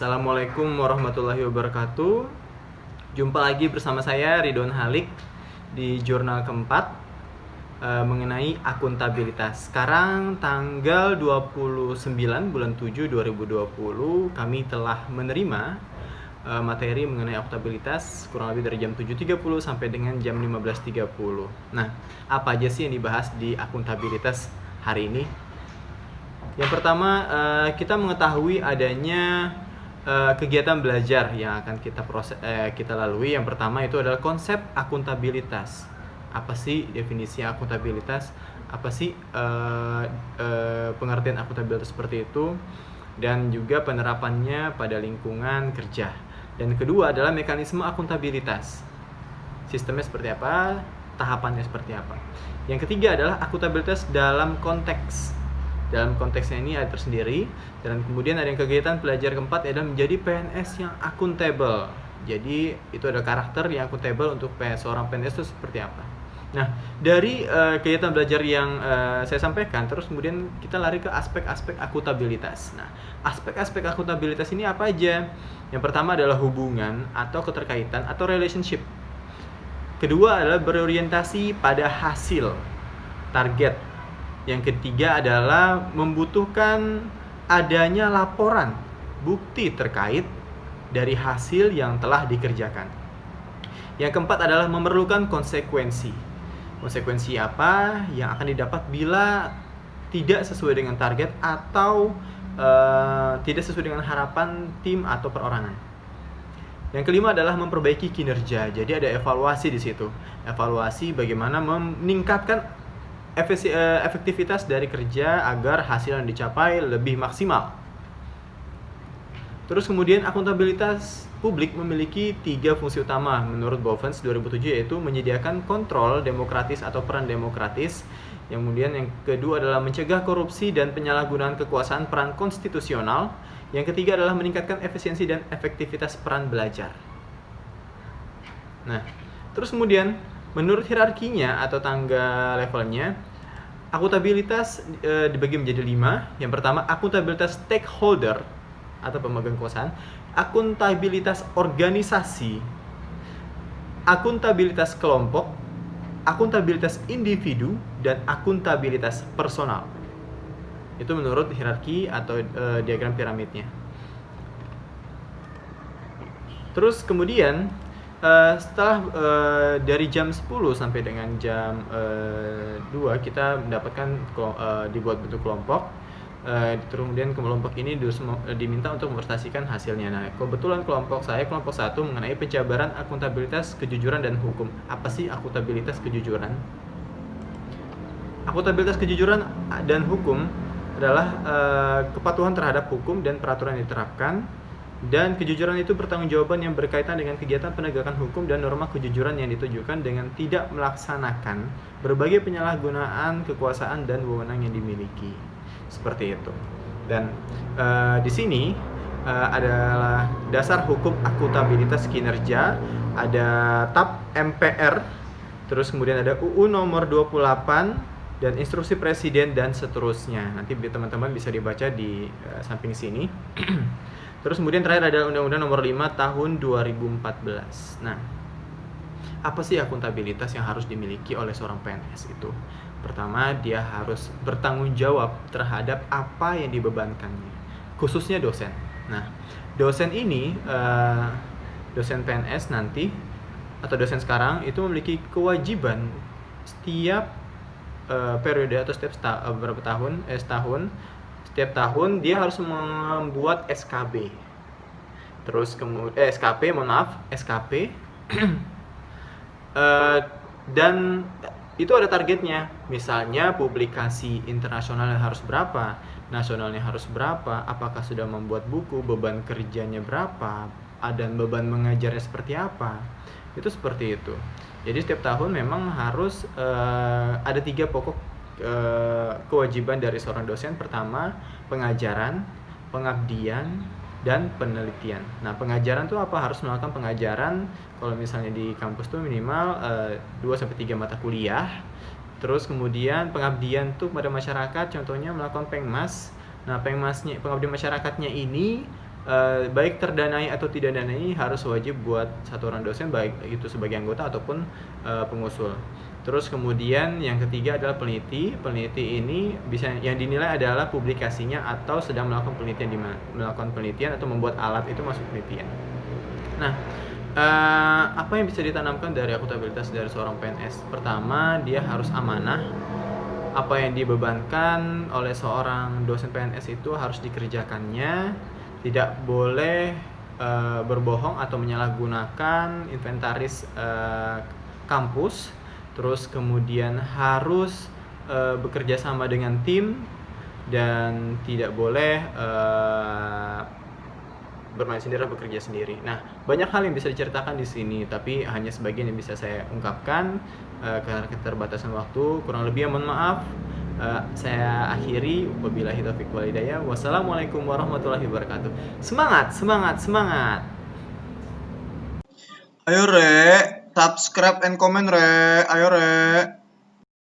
Assalamualaikum warahmatullahi wabarakatuh. Jumpa lagi bersama saya Ridwan Halik di jurnal keempat mengenai akuntabilitas. Sekarang tanggal 29 bulan 7 2020 kami telah menerima materi mengenai akuntabilitas kurang lebih dari jam 7.30 sampai dengan jam 15.30. Nah, apa aja sih yang dibahas di akuntabilitas hari ini? Yang pertama, kita mengetahui adanya kegiatan belajar yang akan kita lalui. Yang pertama itu adalah konsep akuntabilitas. Apa sih definisi akuntabilitas? Apa sih pengertian akuntabilitas seperti itu? Dan juga penerapannya pada lingkungan kerja. Dan kedua adalah mekanisme akuntabilitas. Sistemnya seperti apa? Tahapannya seperti apa? Yang ketiga adalah akuntabilitas dalam konteks. Dalam konteksnya ini ada tersendiri. Dan kemudian ada yang kegiatan belajar keempat adalah menjadi PNS yang akuntabel. Jadi itu ada karakter yang akuntabel untuk seorang PNS itu seperti apa. Nah, dari kegiatan belajar yang saya sampaikan, terus kemudian kita lari ke aspek-aspek akuntabilitas. Nah, aspek-aspek akuntabilitas ini apa aja? Yang pertama adalah hubungan atau keterkaitan atau relationship. Kedua adalah berorientasi pada hasil, target. Yang ketiga adalah membutuhkan adanya laporan, bukti terkait dari hasil yang telah dikerjakan. Yang keempat adalah memerlukan konsekuensi. Konsekuensi apa yang akan didapat bila tidak sesuai dengan target atau tidak sesuai dengan harapan tim atau perorangan. Yang kelima adalah memperbaiki kinerja. Jadi ada evaluasi di situ. Evaluasi bagaimana meningkatkan efektivitas dari kerja agar hasil yang dicapai lebih maksimal. Terus kemudian akuntabilitas publik memiliki 3 fungsi utama menurut Bovens 2007, yaitu menyediakan kontrol demokratis atau peran demokratis. Yang kemudian yang kedua adalah mencegah korupsi dan penyalahgunaan kekuasaan peran konstitusional. Yang ketiga adalah meningkatkan efisiensi dan efektivitas peran belajar. Nah, terus kemudian menurut hierarkinya atau tangga levelnya, akuntabilitas dibagi menjadi 5. Yang pertama, akuntabilitas stakeholder atau pemegang kekuasaan, akuntabilitas organisasi, akuntabilitas kelompok, akuntabilitas individu, dan akuntabilitas personal. Itu menurut hierarki atau diagram piramidnya. Terus kemudian setelah dari jam 10 sampai dengan jam 2 kita mendapatkan dibuat bentuk kelompok. Kemudian kelompok ini diminta untuk mempresentasikan hasilnya. Nah, kebetulan kelompok saya kelompok 1 mengenai penjabaran akuntabilitas, kejujuran, dan hukum. Apa sih akuntabilitas, kejujuran? Akuntabilitas, kejujuran, dan hukum adalah kepatuhan terhadap hukum dan peraturan yang diterapkan. Dan kejujuran itu pertanggungjawaban yang berkaitan dengan kegiatan penegakan hukum dan norma kejujuran yang ditujukan dengan tidak melaksanakan berbagai penyalahgunaan kekuasaan dan wewenang yang dimiliki. Seperti itu. Dan di sini adalah dasar hukum akuntabilitas kinerja, ada TAP MPR, terus kemudian ada UU nomor 28 dan instruksi presiden dan seterusnya. Nanti teman-teman bisa dibaca di samping sini. Terus kemudian terakhir ada Undang-Undang Nomor 5 Tahun 2014. Nah, apa sih akuntabilitas yang harus dimiliki oleh seorang PNS itu? Pertama, dia harus bertanggung jawab terhadap apa yang dibebankannya, khususnya dosen. Nah, dosen ini, dosen PNS nanti atau dosen sekarang itu memiliki kewajiban setiap periode atau setiap setahun. Setiap tahun dia harus membuat SKB. Terus kemudian SKP dan itu ada targetnya. Misalnya publikasi internasionalnya harus berapa, nasionalnya harus berapa, apakah sudah membuat buku, beban kerjanya berapa, dan beban mengajarnya seperti apa. Itu seperti itu. Jadi setiap tahun memang harus ada 3 pokok kewajiban dari seorang dosen. Pertama, pengajaran, pengabdian, dan penelitian. Nah, pengajaran tuh apa? Harus melakukan pengajaran. Kalau misalnya di kampus tuh minimal 2-3 mata kuliah. Terus kemudian pengabdian tuh pada masyarakat, contohnya melakukan pengmas. Nah, pengabdian masyarakatnya ini baik terdanai atau tidak danai harus wajib buat satu orang dosen, baik itu sebagai anggota ataupun pengusul. Terus kemudian yang ketiga adalah peneliti. Peneliti ini bisa yang dinilai adalah publikasinya atau sedang melakukan penelitian atau membuat alat itu masuk penelitian. Nah, apa yang bisa ditanamkan dari akuntabilitas dari seorang PNS? Pertama, dia harus amanah. Apa yang dibebankan oleh seorang dosen PNS itu harus dikerjakannya. Tidak boleh berbohong atau menyalahgunakan inventaris kampus. Terus kemudian harus bekerja sama dengan tim dan tidak boleh bermain sendiri atau bekerja sendiri. Nah, banyak hal yang bisa diceritakan di sini, tapi hanya sebagian yang bisa saya ungkapkan karena keterbatasan waktu. Kurang lebih mohon maaf. Saya akhiri. Wabillahi taufiq wal hidayah. Wassalamualaikum warahmatullahi wabarakatuh. Semangat, semangat, semangat. Ayo re, subscribe and comment re, ayo re.